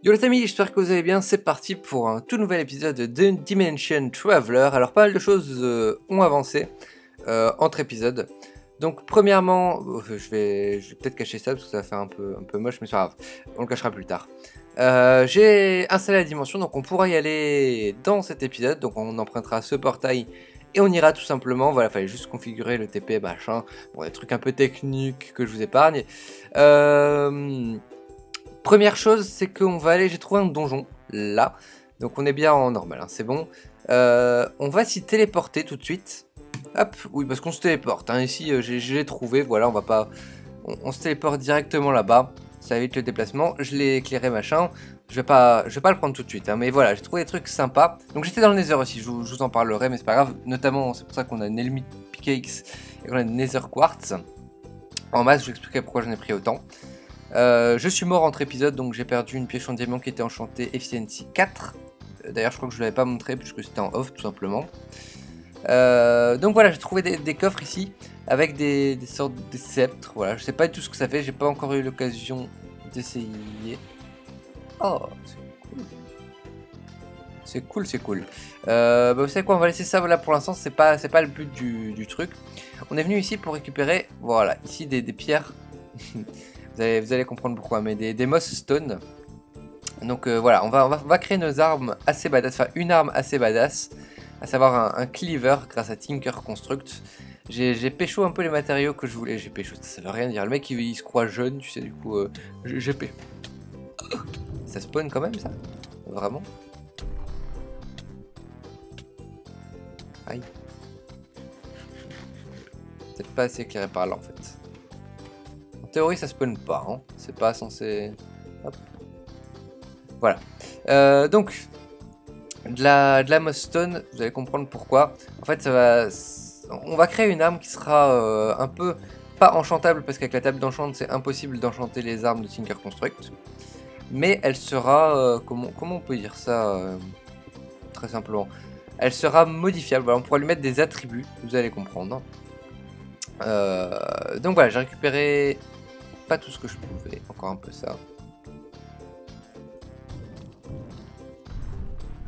Yo les amis, j'espère que vous allez bien, c'est parti pour un tout nouvel épisode de Dimension Traveler. Alors pas mal de choses ont avancé entre épisodes. Donc premièrement, je vais peut-être cacher ça parce que ça va faire un peu moche, mais c'est pas grave, on le cachera plus tard. J'ai installé la dimension, donc on pourra y aller dans cet épisode, donc on empruntera ce portail et on ira tout simplement. Voilà, fallait juste configurer le TP machin, bon des trucs un peu techniques que je vous épargne. Première chose, c'est qu'on va aller, j'ai trouvé un donjon, là. Donc on est bien en normal, hein, c'est bon. On va s'y téléporter tout de suite. Hop, oui, parce qu'on se téléporte. Hein. Ici, j'ai trouvé, voilà, on va pas... On se téléporte directement là-bas. Ça évite le déplacement. Je l'ai éclairé, machin. Je vais pas le prendre tout de suite. Hein, mais voilà, j'ai trouvé des trucs sympas. Donc j'étais dans le Nether aussi, je vous en parlerai, mais c'est pas grave. Notamment, c'est pour ça qu'on a Nelmite Pickaxe et qu'on a Nether Quartz. En masse, je vous expliquerai pourquoi j'en ai pris autant. Je suis mort entre épisodes, donc j'ai perdu une pioche en diamant qui était enchantée Efficiency 4. D'ailleurs, je crois que je ne l'avais pas montré puisque c'était en off tout simplement. Donc voilà, j'ai trouvé des coffres ici avec des sortes de sceptres. Voilà, je sais pas du tout ce que ça fait, j'ai pas encore eu l'occasion d'essayer. Oh, c'est cool. C'est cool. Vous savez quoi, on va laisser ça voilà pour l'instant, c'est pas le but du truc. On est venu ici pour récupérer, voilà, ici des pierres. Vous allez comprendre pourquoi, mais des moss stone. Donc voilà, on va créer nos armes assez badass, enfin une arme assez badass, à savoir un cleaver grâce à Tinker Construct. J'ai pécho un peu les matériaux que je voulais. J'ai pécho, ça veut rien dire. Le mec il se croit jeune, tu sais, du coup j'ai pécho. Ça spawn quand même ça? Vraiment? Aïe. Peut-être pas assez éclairé par là en fait. En théorie ça spawn pas, hein. C'est pas censé... Hop. Voilà. Donc, de la moss stone, vous allez comprendre pourquoi. En fait, on va créer une arme qui sera un peu pas enchantable parce qu'avec la table d'enchant, c'est impossible d'enchanter les armes de Tinker Construct. Mais elle sera, comment on peut dire ça très simplement. Elle sera modifiable. Voilà, on pourra lui mettre des attributs, vous allez comprendre. Donc voilà, j'ai récupéré pas tout ce que je pouvais, encore un peu ça.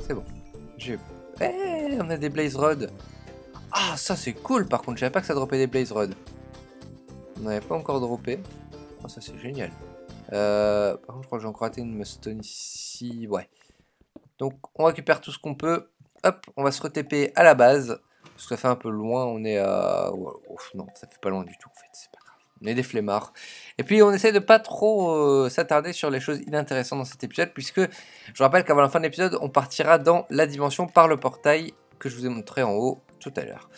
C'est bon. On a des Blaze Rods. Ah, ça c'est cool par contre. Je savais pas que ça dropait des Blaze Rods. On n'avait pas encore droppé. Oh, ça c'est génial. Par contre, je crois que j'ai encore raté une Mustone ici. Ouais. Donc, on récupère tout ce qu'on peut. Hop, on va se re-TP à la base. Parce que ça fait un peu loin. On est à... non, ça fait pas loin du tout en fait. C'est pas grave. On est des flemmards. Et puis on essaie de pas trop s'attarder sur les choses inintéressantes dans cet épisode, puisque je rappelle qu'avant la fin de l'épisode, on partira dans la dimension par le portail que je vous ai montré en haut tout à l'heure.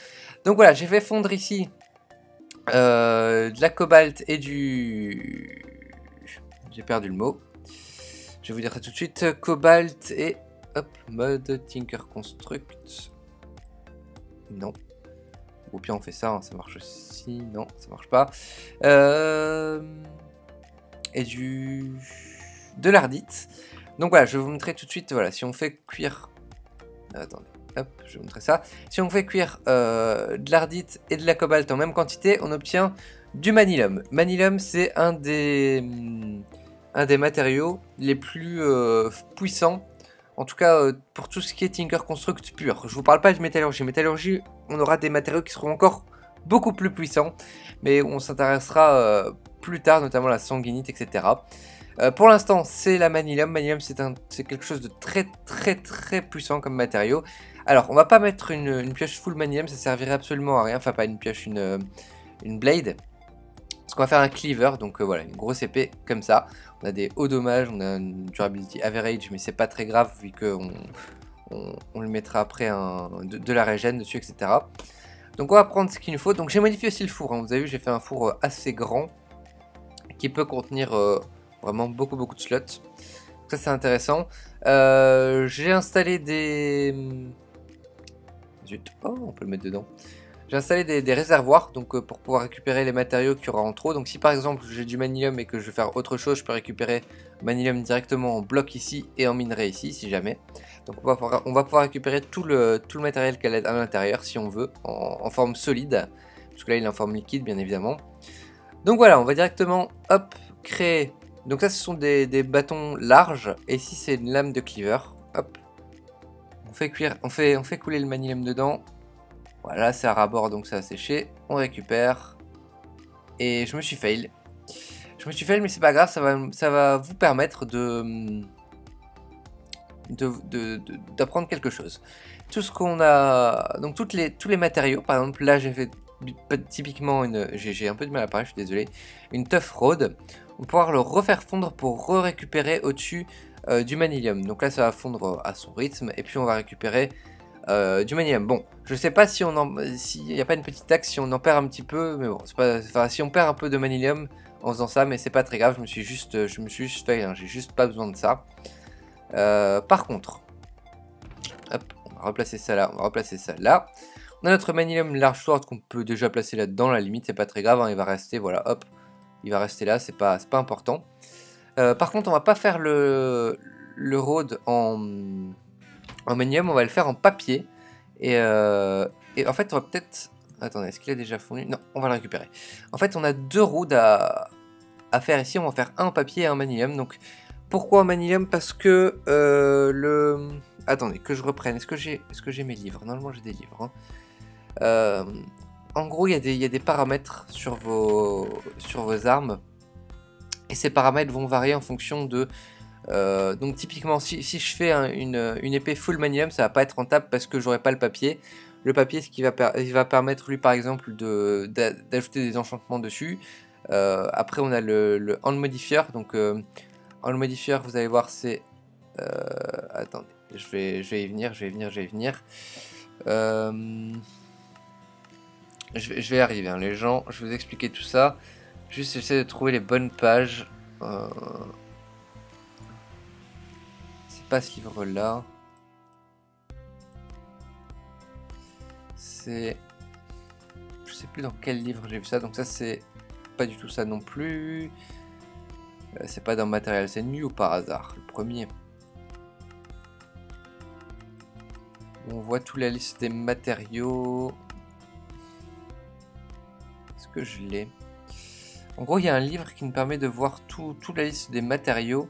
Donc voilà, j'ai fait fondre ici de la cobalt et du... J'ai perdu le mot. Je vais vous dire ça tout de suite. Cobalt et... Hop, mode Tinker Construct. Non. Ou bien on fait ça, hein, ça marche aussi. Non, ça marche pas. Et de l'ardite. Donc voilà, je vais vous montrer tout de suite. Voilà, si on fait cuire. Attendez, hop, je vais vous montrer ça. Si on fait cuire de l'ardite et de la cobalt en même quantité, on obtient du manilum. Manilum, c'est un des matériaux les plus puissants. En tout cas, pour tout ce qui est Tinker Construct pur. Je vous parle pas de métallurgie. Métallurgie, on aura des matériaux qui seront encore beaucoup plus puissants. Mais on s'intéressera plus tard, notamment la sanguinite, etc. Pour l'instant, c'est la manilum. Manilum, c'est quelque chose de très puissant comme matériau. Alors, on va pas mettre une pioche full manilum, ça servirait absolument à rien. Enfin, pas une pioche, une blade. Parce qu'on va faire un cleaver, donc voilà, une grosse épée comme ça. On a des hauts dommages, on a une durability average, mais c'est pas très grave vu qu'on on le mettra après de la régène dessus, etc. Donc on va prendre ce qu'il nous faut. Donc j'ai modifié aussi le four, hein. Vous avez vu, j'ai fait un four assez grand qui peut contenir vraiment beaucoup de slots. Donc ça c'est intéressant. J'ai installé des... Zut, oh, on peut le mettre dedans. J'ai installé des réservoirs donc pour pouvoir récupérer les matériaux qu'il y aura en trop. Donc si par exemple j'ai du manilium et que je veux faire autre chose, je peux récupérer manilium directement en bloc ici et en minerai ici si jamais. Donc on va pouvoir récupérer tout le matériel qu'elle a à l'intérieur si on veut en forme solide. Parce que là il est en forme liquide bien évidemment. Donc voilà, on va directement hop créer Donc ça, ce sont des bâtons larges. Et ici, c'est une lame de cleaver. Hop. On fait cuire, on fait couler le manilium dedans. Voilà, c'est à ras-bord, donc ça a séché. On récupère. Et je me suis fail. Je me suis fail, mais c'est pas grave, ça va vous permettre d'apprendre quelque chose. Tout ce qu'on a, donc tous les matériaux, par exemple là j'ai fait typiquement j'ai un peu de mal à parler, je suis désolé, une tough rod. On va pouvoir le refaire fondre pour récupérer au-dessus du manilium. Donc là ça va fondre à son rythme et puis on va récupérer du manilium. Bon, je sais pas si s'il n'y a pas une petite taxe si on en perd un petit peu, mais bon, c'est pas, enfin si on perd un peu de manilium en faisant ça, mais c'est pas très grave. Je me suis juste fait, hein, j'ai juste pas besoin de ça. Par contre, hop, on va replacer ça là, on va replacer ça là. On a notre manilium large sword qu'on peut déjà placer là-dedans, la limite c'est pas très grave, hein, il va rester, voilà, hop, il va rester là, c'est pas important. Par contre, on va pas faire le road en manilium, on va le faire en papier. Et en fait, on va peut-être... Attendez, est-ce qu'il a déjà fondu? Non, on va le récupérer. En fait, on a 2 routes à faire ici, on va faire un en papier et un en manilium. Donc, pourquoi en manilium? Parce que Attendez, que je reprenne. Est-ce que j'ai mes livres? Normalement, j'ai des livres. Hein. En gros, il y a des paramètres sur vos armes. Et ces paramètres vont varier en fonction de... donc typiquement, si je fais une épée full manilium, ça va pas être rentable parce que j'aurai pas le papier. Le papier, ce qui va, il va permettre, lui, par exemple, d'ajouter des enchantements dessus. Après, on a le hand modifier. Donc, hand modifier, vous allez voir, c'est... attendez, je vais y venir. Je vais y arriver, hein, les gens. Je vais vous expliquer tout ça. Juste, j'essaie de trouver les bonnes pages. C'est pas ce livre-là. C'est... Je sais plus dans quel livre j'ai vu ça. Donc ça, c'est pas du tout ça non plus. C'est pas dans Matériel c'est nu ou par hasard. Le premier. On voit toute la liste des matériaux. Est-ce que je l'ai? En gros, il y a un livre qui me permet de voir toute la liste des matériaux.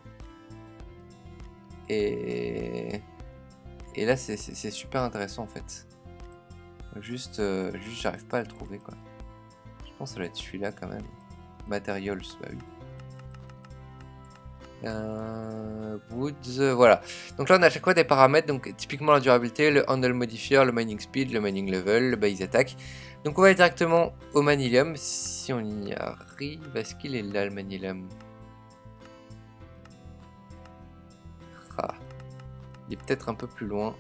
Et là, c'est super intéressant en fait. Juste j'arrive pas à le trouver quoi. Je pense que ça doit être celui-là quand même. Materials, bah oui. Woods, voilà. Donc là on a à chaque fois des paramètres, donc typiquement la durabilité, le handle modifier, le mining speed, le mining level, le base attack. Donc on va aller directement au manilium, si on y arrive. Est-ce qu'il est là le manilium? Ah. Il est peut-être un peu plus loin.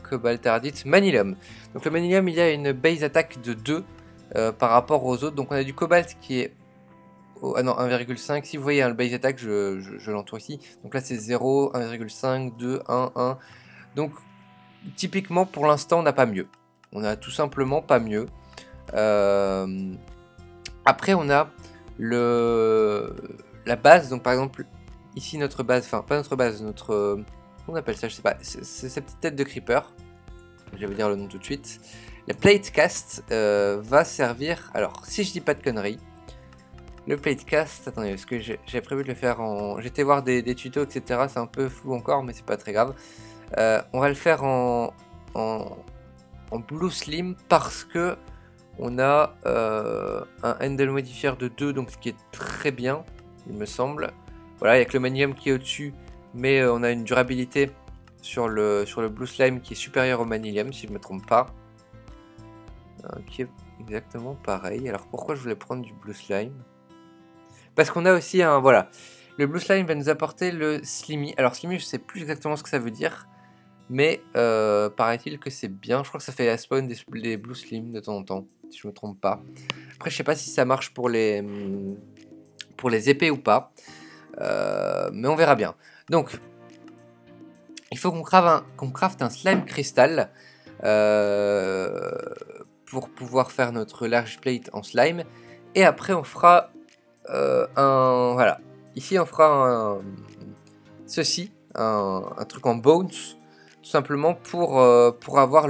Cobalt Ardite, manilium. Donc le manilium, il y a une base attack de 2 par rapport aux autres. Donc on a du cobalt qui est... ah non, 1,5. Si vous voyez hein, le base attack, je l'entoure ici. Donc là c'est 0, 1,5, 2, 1, 1. Donc typiquement pour l'instant on n'a pas mieux. On a tout simplement pas mieux. Après on a la base. Donc par exemple ici notre base, enfin pas notre base, notre... on appelle ça, je sais pas, c'est cette petite tête de creeper. Je vais dire le nom tout de suite. La platecast va servir. Alors, si je dis pas de conneries, le platecast. Attendez, parce que j'ai prévu de le faire en. J'étais voir des tutos, etc. C'est un peu flou encore, mais c'est pas très grave. On va le faire en blue slim parce que on a un handle modifier de 2, donc ce qui est très bien, il me semble. Voilà, il y a que le manilium qui est au-dessus, mais on a une durabilité sur le blue slime qui est supérieur au manilium si je ne me trompe pas, qui est exactement pareil. Alors pourquoi je voulais prendre du blue slime? Parce qu'on a aussi un... Voilà, le blue slime va nous apporter le slimy. Alors slimy, je sais plus exactement ce que ça veut dire, mais paraît-il que c'est bien. Je crois que ça fait la spawn des blue slime de temps en temps, si je me trompe pas. Après je sais pas si ça marche pour les épées ou pas, mais on verra bien. Donc il faut qu'on crafte un slime cristal pour pouvoir faire notre large plate en slime. Et après on fera voilà. Ici on fera ceci, un truc en bones, tout simplement pour avoir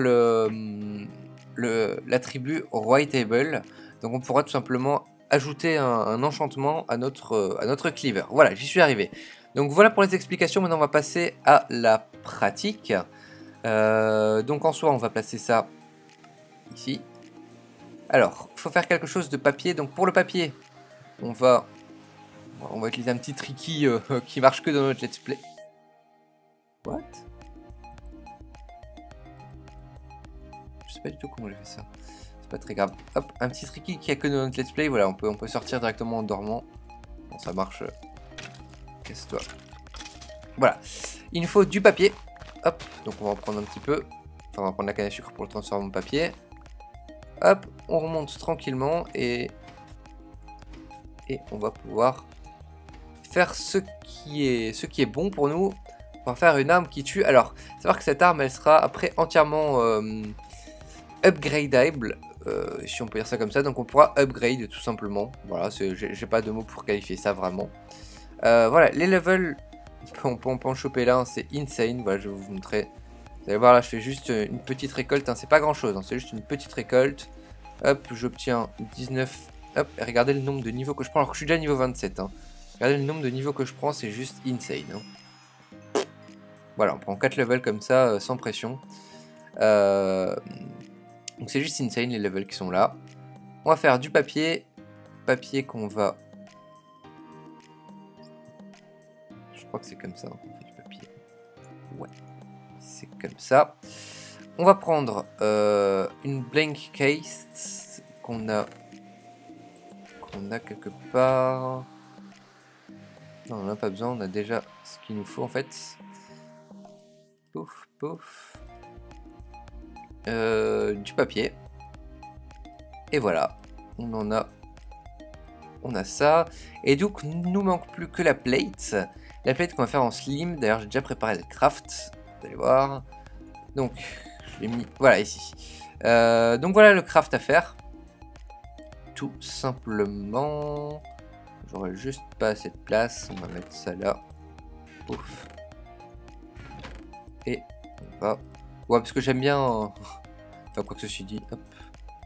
l'attribut Roytable. Donc on pourra tout simplement ajouter un enchantement à notre cleaver. Voilà, j'y suis arrivé. Donc voilà pour les explications, maintenant on va passer à la pratique. Donc en soi, on va placer ça ici. Alors, il faut faire quelque chose de papier. Donc pour le papier, on va utiliser un petit tricky qui marche que dans notre let's play. What? Je sais pas du tout comment j'ai fait ça. C'est pas très grave. Hop, un petit tricky qui a que dans notre let's play. Voilà, on peut sortir directement en dormant. Bon, ça marche. Casse-toi. Voilà. Il nous faut du papier. Hop, donc on va en prendre un petit peu. Enfin, on va prendre la canne à sucre pour le transformer en papier. Hop, on remonte tranquillement et on va pouvoir faire ce qui est bon pour nous. On va faire une arme qui tue. Alors, savoir que cette arme, elle sera après entièrement upgradable, si on peut dire ça comme ça. Donc on pourra upgrade tout simplement. Voilà, j'ai pas de mots pour qualifier ça vraiment. Voilà, les levels, on peut en choper là, hein, c'est insane. Voilà, je vais vous montrer. Vous allez voir là, je fais juste une petite récolte, hein, c'est pas grand chose, hein, c'est juste une petite récolte. Hop, j'obtiens 19. Hop, et regardez le nombre de niveaux que je prends, alors que je suis déjà niveau 27. Hein. Regardez le nombre de niveaux que je prends, c'est juste insane. Hein. Voilà, on prend 4 levels comme ça, sans pression. Donc c'est juste insane les levels qui sont là. On va faire du papier. Papier qu'on va... Je crois que c'est comme ça qu'on fait du papier. Ouais, c'est comme ça. On va prendre une blank case qu'on a quelque part. Non, on n'en a pas besoin, on a déjà ce qu'il nous faut en fait. Pouf, pouf. Du papier. Et voilà, on a ça. Et donc, nous manque plus que la plate. La plate qu'on va faire en slim. D'ailleurs, j'ai déjà préparé le craft. Vous allez voir. Donc, je l'ai mis, voilà, ici. Donc voilà le craft à faire. Tout simplement. J'aurais juste pas assez de place. On va mettre ça là. Ouf. Et on va... Ouais, parce que j'aime bien... Enfin, quoi que ceci dit. Hop.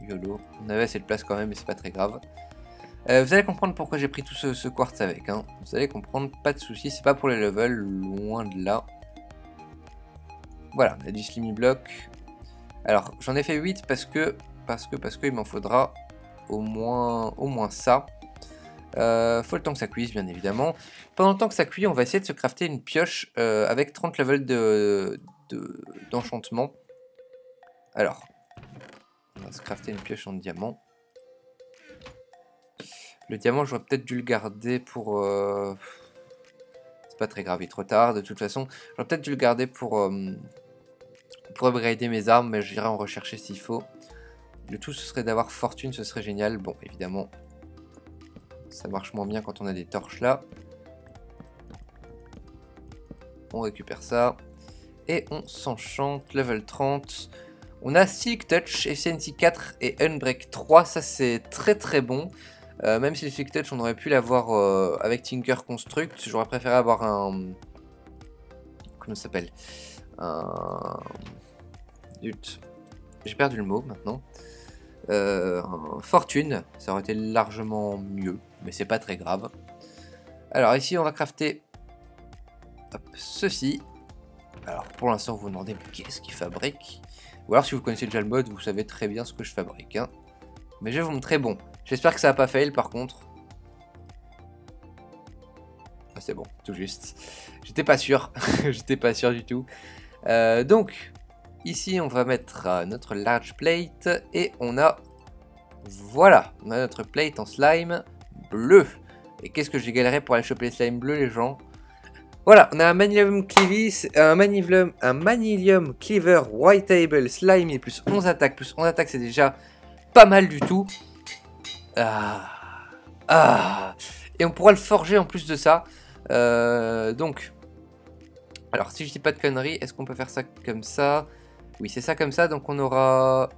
YOLO. On avait assez de place quand même, mais c'est pas très grave. Vous allez comprendre pourquoi j'ai pris tout ce quartz avec. Hein. Vous allez comprendre, pas de soucis. C'est pas pour les levels, loin de là. Voilà, on a du slimy block. Alors, j'en ai fait 8 parce que il m'en faudra au moins ça. Faut le temps que ça cuise, bien évidemment. Pendant le temps que ça cuit, on va essayer de se crafter une pioche avec 30 levels d'enchantement. Alors, on va se crafter une pioche en diamant. Le diamant, j'aurais peut-être dû le garder pour... C'est pas très grave, il est trop tard. De toute façon, j'aurais peut-être dû le garder pour upgrader mes armes, mais j'irai en rechercher s'il faut. Le tout, ce serait d'avoir fortune, ce serait génial. Bon, évidemment, ça marche moins bien quand on a des torches là. On récupère ça. Et on s'enchante, level 30. On a Silk Touch, Efficiency 4 et Unbreak 3. Ça, c'est très très bon. Même si le Silk Touch, on aurait pu l'avoir avec Tinker Construct. J'aurais préféré avoir un... Comment ça s'appelle? Zut. J'ai perdu le mot maintenant. Fortune, ça aurait été largement mieux, mais c'est pas très grave. Alors ici on va crafter ceci. Alors pour l'instant vous vous demandez qu'est-ce qu'il fabrique. Ou alors si vous connaissez déjà le mode, vous savez très bien ce que je fabrique. Hein. Mais je vais vous montrer, bon, j'espère que ça va pas fail par contre. Ah, c'est bon, tout juste. J'étais pas sûr, j'étais pas sûr du tout. Donc... Ici, on va mettre notre large plate et on a, voilà, on a notre plate en slime bleu. Et qu'est-ce que j'ai galéré pour aller choper les slimes bleus, les gens? Voilà, on a un Manilium Cleavis, un Manilium Cleaver White Table Slime et plus 11 attaques. Plus 11 attaques, c'est déjà pas mal du tout. Et on pourra le forger en plus de ça. Donc, alors si je dis pas de conneries, est-ce qu'on peut faire ça comme ça? Oui, c'est ça comme ça, donc on aura...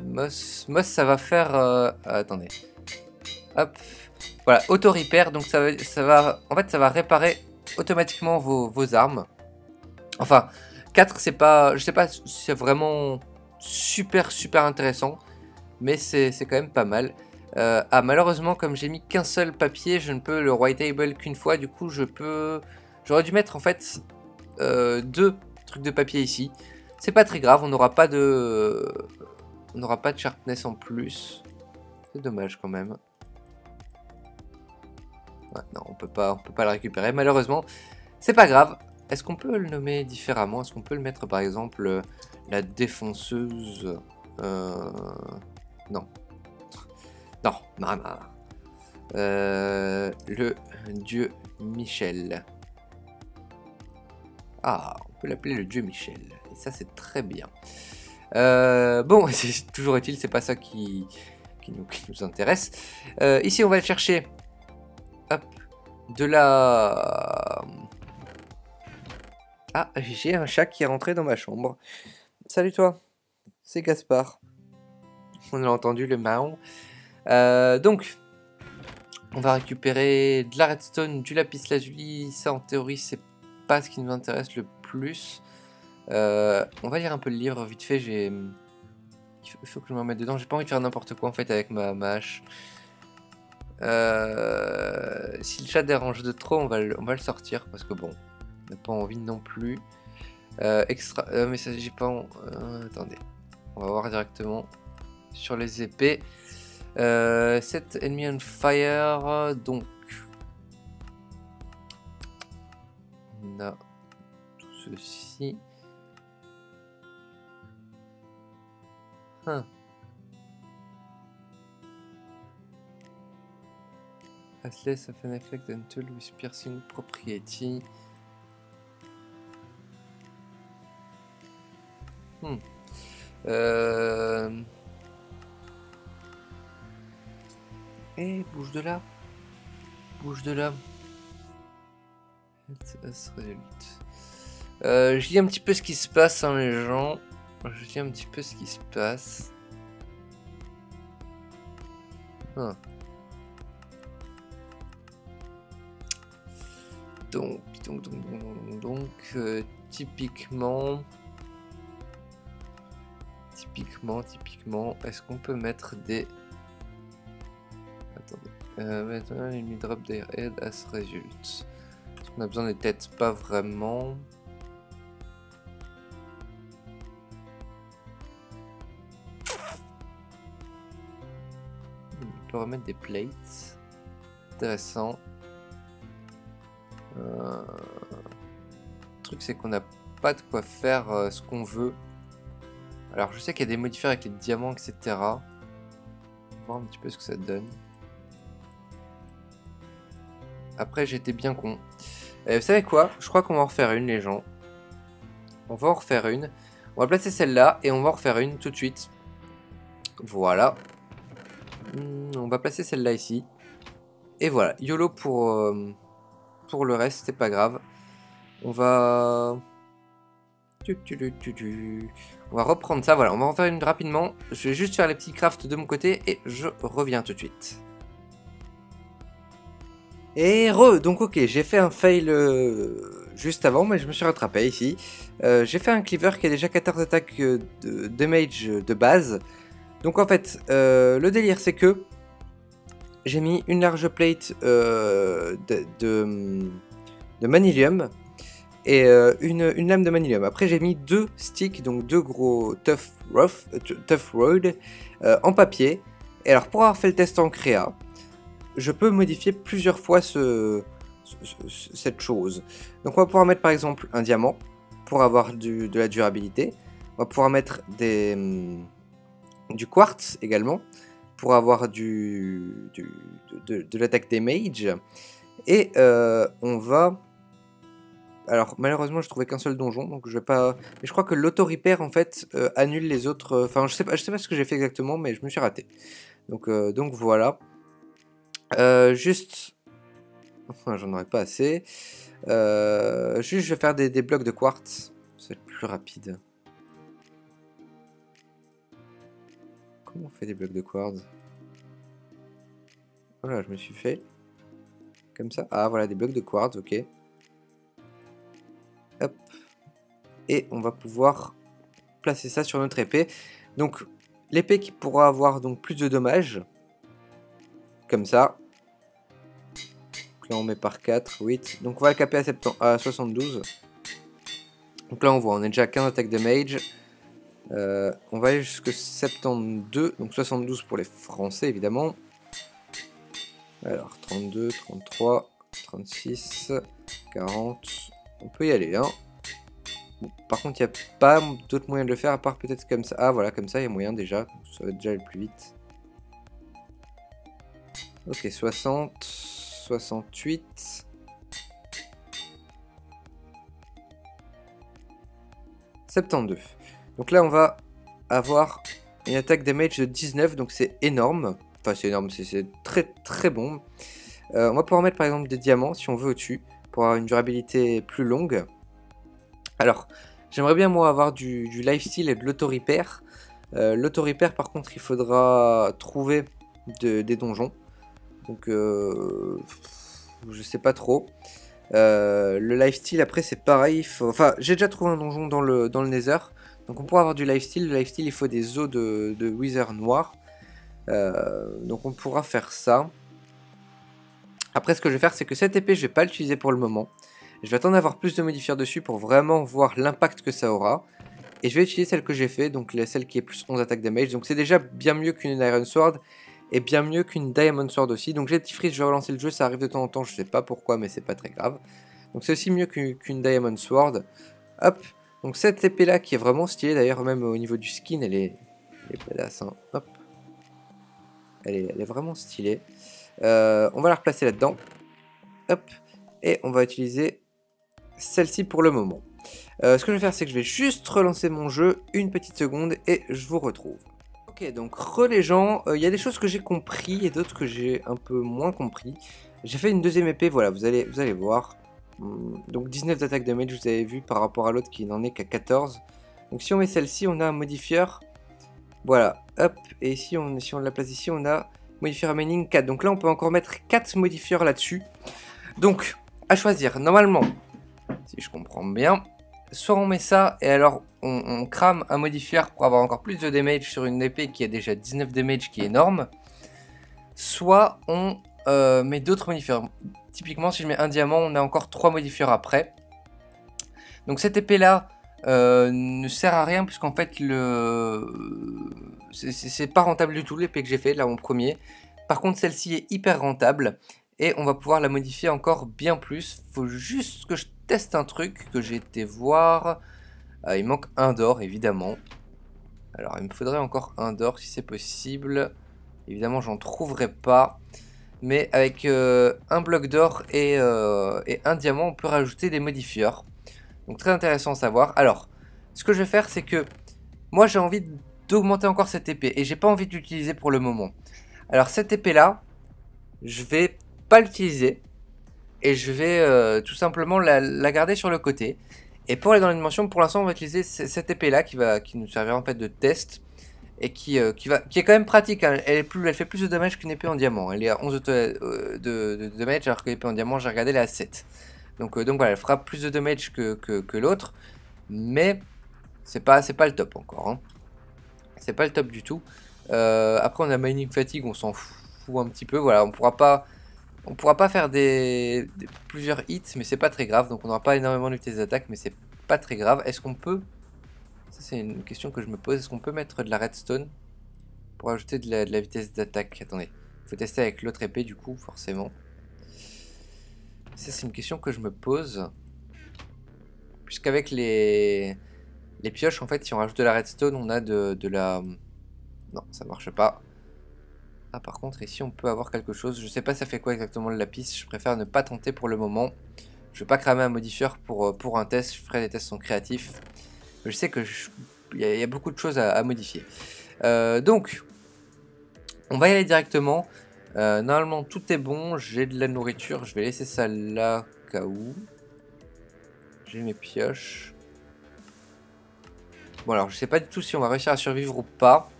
Moss, ça va faire... attendez. Hop. Voilà, auto-repair, donc ça va... En fait, ça va réparer automatiquement vos armes. Enfin, 4, c'est pas... Je sais pas si c'est vraiment super intéressant, mais c'est quand même pas mal. Ah, malheureusement, comme j'ai mis qu'un seul papier, je ne peux le white table qu'une fois. Du coup, j'aurais dû mettre en fait 2 trucs de papier ici. C'est pas très grave, on n'aura pas de sharpness en plus. C'est dommage quand même. Ouais, non, on peut pas le récupérer. Malheureusement, c'est pas grave. Est-ce qu'on peut le nommer différemment? Est-ce qu'on peut le mettre par exemple la défonceuse? Non. Non, non, non. Le dieu Michel. Ah, on peut l'appeler le dieu Michel. Et ça, c'est très bien. Bon, c'est toujours utile, c'est pas ça qui nous intéresse. Ici, on va chercher. Hop. De la... Ah, j'ai un chat qui est rentré dans ma chambre. Salut toi, c'est Gaspard. On a entendu le maon. Donc, on va récupérer de la redstone, du lapis lazuli. Ça, en théorie, c'est pas ce qui nous intéresse le plus. On va lire un peu le livre vite fait. Il faut que je me remette dedans. J'ai pas envie de faire n'importe quoi en fait avec ma hache. Si le chat dérange de trop, on va le sortir parce que bon, on n'a pas envie non plus. Mais ça, j'ai pas. Attendez, on va voir directement sur les épées. 7 ennemis on fire, donc on a tout ceci. Has less of an effect than tool with piercing propriety. Bouge de là. Bouge de là. Je lis un petit peu ce qui se passe, hein, les gens. Je lis un petit peu ce qui se passe. Donc, typiquement, est-ce qu'on peut mettre des... Attendez, maintenant les drop their head as result. Est-ce qu'on a besoin des têtes? Pas vraiment. On peut remettre des plates. Intéressant. Le truc c'est qu'on n'a pas de quoi faire ce qu'on veut. Alors je sais qu'il y a des modifiers avec les diamants, etc. On va voir un petit peu ce que ça donne. Après j'étais bien con. Vous savez quoi? Je crois qu'on va en refaire une, les gens. On va en refaire une. On va placer celle-là et on va en refaire une tout de suite. Voilà. On va placer celle-là ici. Et voilà. YOLO pour le reste, c'est pas grave. On va... On va reprendre ça, voilà, on va en faire une rapidement. Je vais juste faire les petits crafts de mon côté et je reviens tout de suite. Et donc ok, j'ai fait un fail juste avant, mais je me suis rattrapé ici. J'ai fait un cleaver qui a déjà 14 attaques de damage de base. Donc en fait, le délire c'est que j'ai mis une large plate de manilium et une lame de manilium. Après j'ai mis 2 sticks, donc 2 gros tough road en papier. Et alors pour avoir fait le test en créa, je peux modifier plusieurs fois cette chose. Donc on va pouvoir mettre par exemple un diamant pour avoir de la durabilité. On va pouvoir mettre du quartz également pour avoir de l'attaque damage. Et on va... Alors malheureusement je trouvais qu'un seul donjon, donc je vais pas... Mais je crois que l'auto-repair en fait annule les autres... Enfin je sais pas ce que j'ai fait exactement, mais je me suis raté. Donc voilà. Juste... Enfin j'en aurais pas assez. Juste je vais faire des blocs de quartz. Ça va être plus rapide. Comment on fait des blocs de quartz? Voilà, je me suis fait. Comme ça. Ah voilà, des blocs de quartz, ok. Hop. Et on va pouvoir placer ça sur notre épée. Donc l'épée qui pourra avoir donc plus de dommages. comme ça. Donc là on met par 4, 8. Donc on va le caper à 72. Donc là on voit, on est déjà à 15 attaques de mage. On va aller jusqu'à 72, donc 72 pour les Français évidemment. Alors 32, 33, 36, 40, on peut y aller hein. Bon, par contre il n'y a pas d'autres moyens de le faire à part peut-être comme ça. Ah voilà, comme ça il y a moyen déjà, ça va déjà aller plus vite. Ok, 60, 68. « 72. Donc là on va avoir une attaque damage de 19, donc c'est énorme. Enfin c'est énorme, c'est très très bon. On va pouvoir mettre par exemple des diamants si on veut au-dessus, pour avoir une durabilité plus longue. Alors, j'aimerais bien moi avoir du lifesteal et de l'auto-repair. L'auto-repair par contre il faudra trouver des donjons. Donc je sais pas trop. Le lifesteal après c'est pareil. Enfin j'ai déjà trouvé un donjon dans le nether. Donc on pourra avoir du lifesteal. Le lifesteal il faut des os de wither noir. Donc on pourra faire ça. Après ce que je vais faire c'est que cette épée je vais pas l'utiliser pour le moment. Je vais attendre d'avoir plus de modifieurs dessus pour vraiment voir l'impact que ça aura. Et je vais utiliser celle que j'ai fait, donc celle qui est plus 11 attaques damage. Donc c'est déjà bien mieux qu'une Iron Sword. Et bien mieux qu'une Diamond Sword aussi. Donc j'ai petit freeze, je vais relancer le jeu, ça arrive de temps en temps, je sais pas pourquoi mais c'est pas très grave. Donc c'est aussi mieux qu'une Diamond Sword. Hop, donc cette épée là qui est vraiment stylée, d'ailleurs même au niveau du skin elle est badass hein. Hop. Elle est vraiment stylée. On va la replacer là-dedans. Hop, et on va utiliser celle-ci pour le moment. Ce que je vais faire c'est que je vais juste relancer mon jeu une petite seconde et je vous retrouve. Ok, donc les gens, il y a des choses que j'ai compris et d'autres que j'ai un peu moins compris. J'ai fait une deuxième épée, voilà, vous allez voir. Donc 19 d'attaque de mage, vous avez vu, par rapport à l'autre qui n'en est qu'à 14. Donc si on met celle-ci, on a un modifieur. Voilà, hop, et si on la place ici, on a modifieur remaining 4. Donc là, on peut encore mettre 4 modifieurs là-dessus. Donc, à choisir, normalement, si je comprends bien... Soit on met ça et alors on crame un modifieur pour avoir encore plus de damage sur une épée qui a déjà 19 damage qui est énorme. Soit on met d'autres modifieurs. Typiquement si je mets un diamant on a encore 3 modifieurs après. Donc cette épée là ne sert à rien puisqu'en fait c'est pas rentable du tout l'épée que j'ai fait là mon premier. Par contre celle-ci est hyper rentable. Et on va pouvoir la modifier encore bien plus. Faut juste que je teste un truc que j'ai été voir. Il manque un d'or évidemment. Alors il me faudrait encore un d'or si c'est possible. Évidemment j'en trouverai pas. Mais avec un bloc d'or et un diamant on peut rajouter des modifieurs. Donc très intéressant à savoir. Alors ce que je vais faire c'est que moi j'ai envie d'augmenter encore cette épée. Et j'ai pas envie de l'utiliser pour le moment. Alors cette épée là je vais pas l'utiliser et je vais tout simplement la garder sur le côté. Et pour aller dans la dimension, pour l'instant on va utiliser cette épée là qui nous servira en fait de test et qui est quand même pratique hein. Elle fait plus de damage qu'une épée en diamant. Elle est à 11 de damage alors que l'épée en diamant j'ai regardé elle est à 7. Donc voilà, elle fera plus de damage que l'autre, mais c'est pas le top encore hein. C'est pas le top du tout. Après on a mining fatigue, on s'en fout un petit peu. Voilà, on pourra pas faire plusieurs hits, mais c'est pas très grave. Donc on n'aura pas énormément de vitesse d'attaque, mais c'est pas très grave. Est-ce qu'on peut... Ça c'est une question que je me pose. Est-ce qu'on peut mettre de la redstone pour ajouter de la vitesse d'attaque? Attendez, il faut tester avec l'autre épée du coup, forcément. Ça c'est une question que je me pose. Puisqu'avec les pioches, en fait, si on rajoute de la redstone, on a de la... Non, ça marche pas. Ah, par contre, ici, on peut avoir quelque chose. Je sais pas ça fait quoi exactement le lapis. Je préfère ne pas tenter pour le moment. Je vais pas cramer un modifieur pour un test. Je ferai des tests en créatif. Je sais que il y a beaucoup de choses à modifier. Donc, on va y aller directement. Normalement, tout est bon. J'ai de la nourriture. Je vais laisser ça là, au cas où. J'ai mes pioches. Bon, alors, je sais pas du tout si on va réussir à survivre ou pas.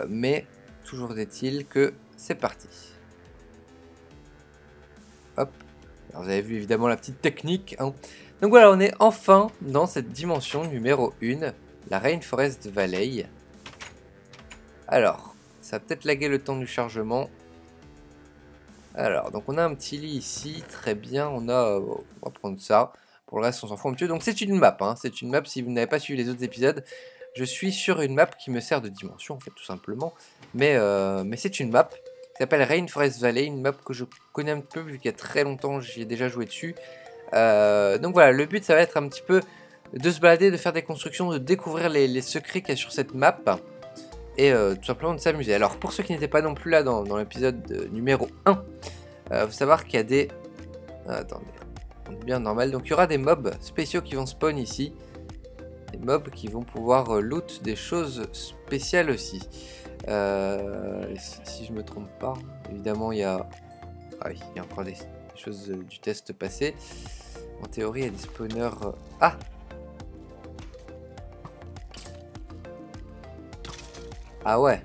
Mais... Toujours est-il que c'est parti. Hop. Alors vous avez vu évidemment la petite technique. Hein. Donc voilà, on est enfin dans cette dimension numéro 1. La Rainforest Valley. Alors, ça va peut-être laguer le temps du chargement. Alors, donc on a un petit lit ici, très bien, on va prendre ça. Pour le reste, on s'en fout un petit peu. Donc c'est une map, hein. C'est une map, si vous n'avez pas suivi les autres épisodes, je suis sur une map qui me sert de dimension, en fait, tout simplement. Mais c'est une map qui s'appelle Rainforest Valley, une map que je connais un petit peu, vu qu'il y a très longtemps, j'y ai déjà joué dessus. Donc voilà, le but, ça va être un petit peu de se balader, de faire des constructions, de découvrir les secrets qu'il y a sur cette map. Et tout simplement de s'amuser. Alors pour ceux qui n'étaient pas non plus là dans l'épisode numéro 1, faut savoir qu'il y a des... attendez, bien normal. Donc il y aura des mobs spéciaux qui vont spawn ici. Des mobs qui vont pouvoir loot des choses spéciales aussi. Si je me trompe pas, évidemment il y a... Ah oui, il y a encore des choses du test passé. En théorie il y a des spawners... Ah! Ah ouais.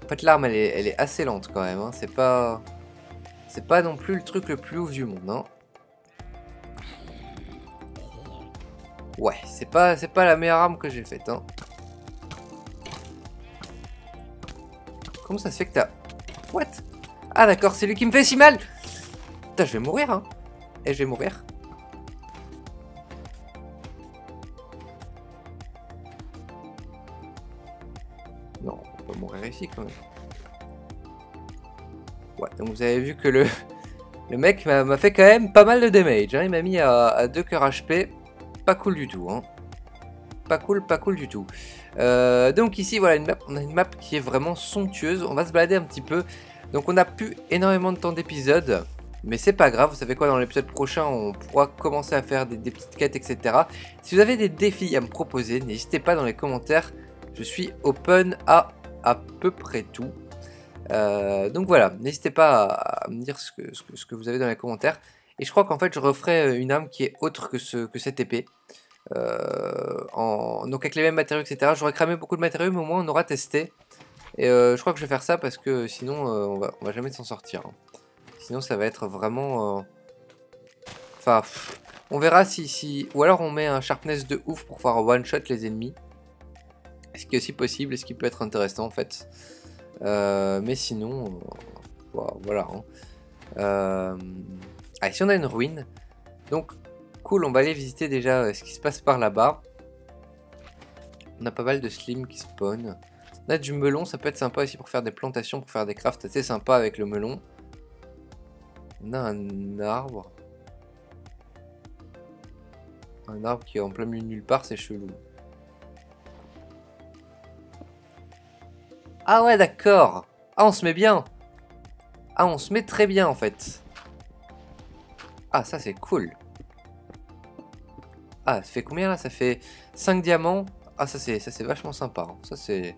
En fait l'arme elle est assez lente quand même, hein. C'est pas non plus le truc le plus ouf du monde, hein. Ouais, c'est pas la meilleure arme que j'ai faite, hein. Comment ça se fait que t'as... What? Ah d'accord, c'est lui qui me fait si mal. Putain, je vais mourir, hein. Et je vais mourir. Non, on va pas mourir ici quand même. Ouais, donc vous avez vu que le mec m'a fait quand même pas mal de damage, hein. Il m'a mis à 2 cœurs HP. Pas cool du tout, hein. Pas cool du tout. Donc ici, voilà, on a une map qui est vraiment somptueuse. On va se balader un petit peu. Donc on n'a plus énormément de temps d'épisode. Mais c'est pas grave, vous savez quoi, dans l'épisode prochain, on pourra commencer à faire des petites quêtes, etc. Si vous avez des défis à me proposer, n'hésitez pas dans les commentaires. Je suis open à peu près tout. Donc voilà, n'hésitez pas à me dire ce que vous avez dans les commentaires. Et je crois qu'en fait, je referai une arme qui est autre que cette épée. Donc avec les mêmes matériaux, etc. J'aurais cramé beaucoup de matériaux, mais au moins on aura testé. Et je crois que je vais faire ça parce que sinon on va jamais s'en sortir, hein. Sinon ça va être vraiment... Enfin, on verra si... Ou alors on met un sharpness de ouf pour pouvoir one-shot les ennemis. Ce qui est aussi possible et ce qui peut être intéressant en fait. Mais sinon... voilà, hein. Allez, si on a une ruine... Donc, cool, on va aller visiter déjà ce qui se passe par là-bas. On a pas mal de slimes qui spawn. On a du melon, ça peut être sympa aussi pour faire des plantations, pour faire des crafts assez sympas avec le melon. On a un arbre. Un arbre qui est en plein milieu de nulle part, c'est chelou. Ah ouais, d'accord. Ah, on se met bien. Ah, on se met très bien en fait. Ah, ça c'est cool. Ah, ça fait combien là? Ça fait 5 diamants. Ah, ça c'est vachement sympa, hein. Ça c'est...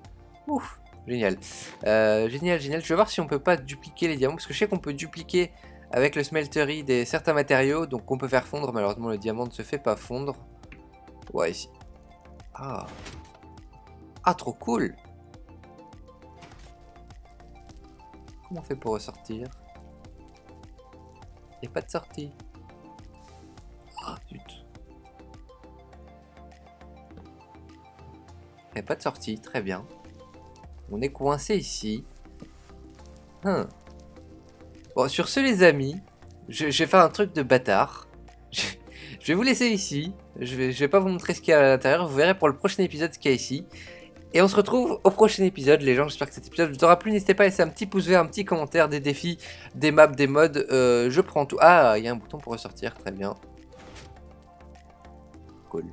Ouf, génial. Génial. Je vais voir si on peut pas dupliquer les diamants. Parce que je sais qu'on peut dupliquer avec le smeltery certains matériaux. Donc on peut faire fondre. Malheureusement le diamant ne se fait pas fondre. Ouais, ici. Ah. Ah, trop cool. Comment on fait pour ressortir? Il n'y a pas de sortie. Ah, zut. Il n'y a pas de sortie, très bien. On est coincé ici. Bon, sur ce les amis, je vais faire un truc de bâtard. Je vais vous laisser ici. Je vais pas vous montrer ce qu'il y a à l'intérieur. Vous verrez pour le prochain épisode ce qu'il y a ici. Et on se retrouve au prochain épisode, les gens. J'espère que cet épisode vous aura plu. N'hésitez pas à laisser un petit pouce vert, un petit commentaire, des défis, des maps, des mods. Je prends tout. Ah, il y a un bouton pour ressortir. Très bien. Cool.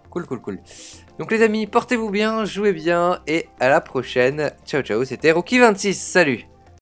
Cool. Donc les amis, portez-vous bien, jouez bien. Et à la prochaine. Ciao, ciao. C'était Rookie26. Salut.